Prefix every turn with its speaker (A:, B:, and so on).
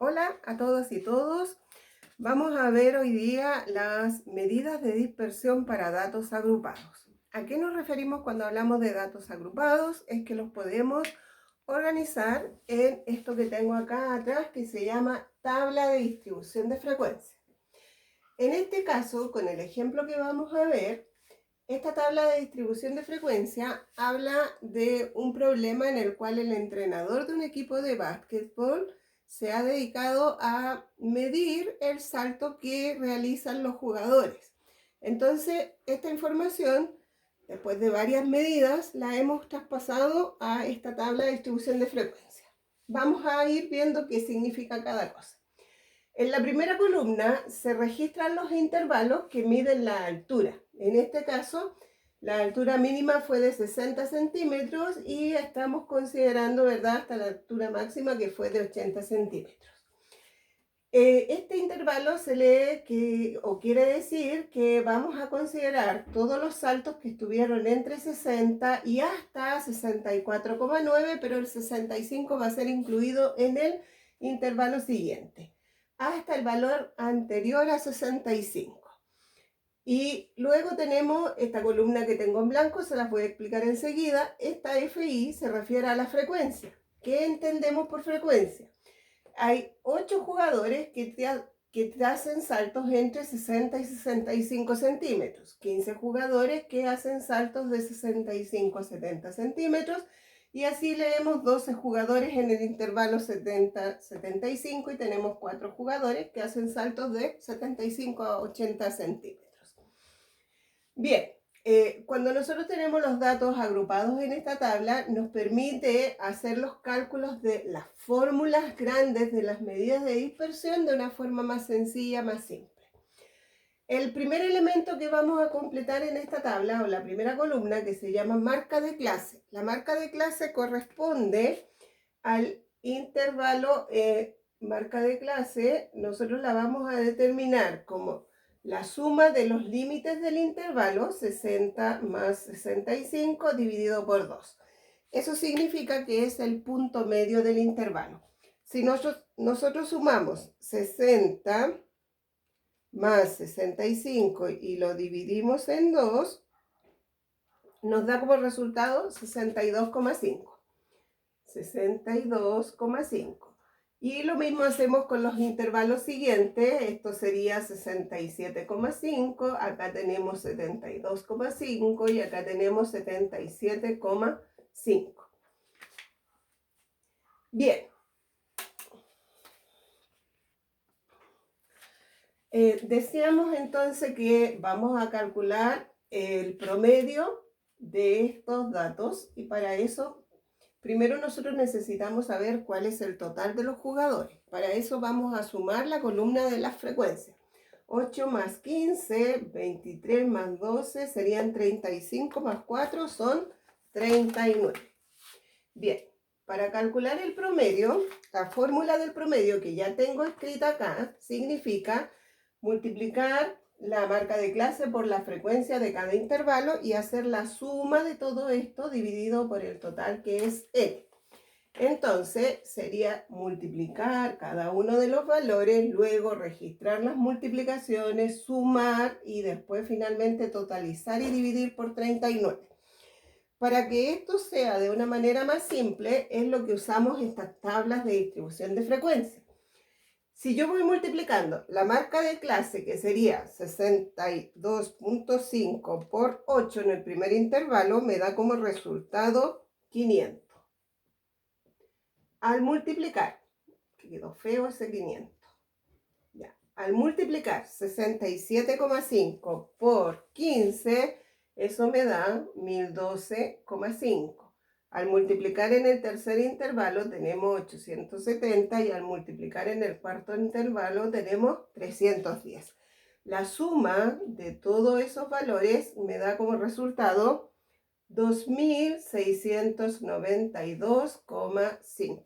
A: Hola a todas y todos. Vamos a ver hoy día las medidas de dispersión para datos agrupados. ¿A qué nos referimos cuando hablamos de datos agrupados? Es que los podemos organizar en esto que tengo acá atrás, que se llama tabla de distribución de frecuencia. En este caso, con el ejemplo que vamos a ver, esta tabla de distribución de frecuencia habla de un problema en el cual el entrenador de un equipo de básquetbol se ha dedicado a medir el salto que realizan los jugadores. Entonces, esta información, después de varias medidas, la hemos traspasado a esta tabla de distribución de frecuencia. Vamos a ir viendo qué significa cada cosa. En la primera columna se registran los intervalos que miden la altura. En este caso, la altura mínima fue de 60 centímetros y estamos considerando, ¿verdad?, hasta la altura máxima que fue de 80 centímetros. Este intervalo se lee quiere decir que vamos a considerar todos los saltos que estuvieron entre 60 y hasta 64,9, pero el 65 va a ser incluido en el intervalo siguiente, hasta el valor anterior a 65. Y luego tenemos esta columna que tengo en blanco, se las voy a explicar enseguida. Esta FI se refiere a la frecuencia. ¿Qué entendemos por frecuencia? Hay 8 jugadores que te hacen saltos entre 60 y 65 centímetros, 15 jugadores que hacen saltos de 65 a 70 centímetros, y así leemos 12 jugadores en el intervalo 70-75 y tenemos 4 jugadores que hacen saltos de 75 a 80 centímetros. Bien, cuando nosotros tenemos los datos agrupados en esta tabla, nos permite hacer los cálculos de las fórmulas grandes de las medidas de dispersión de una forma más sencilla, más simple. El primer elemento que vamos a completar en esta tabla, o la primera columna, que se llama marca de clase. La marca de clase corresponde al intervalo marca de clase. Nosotros la vamos a determinar como la suma de los límites del intervalo, 60 más 65 dividido por 2. Eso significa que es el punto medio del intervalo. Si nosotros sumamos 60 más 65 y lo dividimos en 2, nos da como resultado 62,5. 62,5. Y lo mismo hacemos con los intervalos siguientes. Esto sería 67,5, acá tenemos 72,5 y acá tenemos 77,5. Bien. Decíamos entonces que vamos a calcular el promedio de estos datos, y para eso primero nosotros necesitamos saber cuál es el total de los jugadores. Para eso vamos a sumar la columna de las frecuencias. 8 más 15, 23 más 12 serían 35 más 4 son 39. Bien, para calcular el promedio, la fórmula del promedio que ya tengo escrita acá significa multiplicar la marca de clase por la frecuencia de cada intervalo y hacer la suma de todo esto dividido por el total, que es N. Entonces sería multiplicar cada uno de los valores, luego registrar las multiplicaciones, sumar y después finalmente totalizar y dividir por 39. Para que esto sea de una manera más simple, es lo que usamos estas tablas de distribución de frecuencia. Si yo voy multiplicando la marca de clase, que sería 62,5 por 8 en el primer intervalo, me da como resultado 500. Al multiplicar, que quedó feo ese 500, ya. Al multiplicar 67,5 por 15, eso me da 1012,5. Al multiplicar en el tercer intervalo tenemos 870 y al multiplicar en el cuarto intervalo tenemos 310. La suma de todos esos valores me da como resultado 2692,5.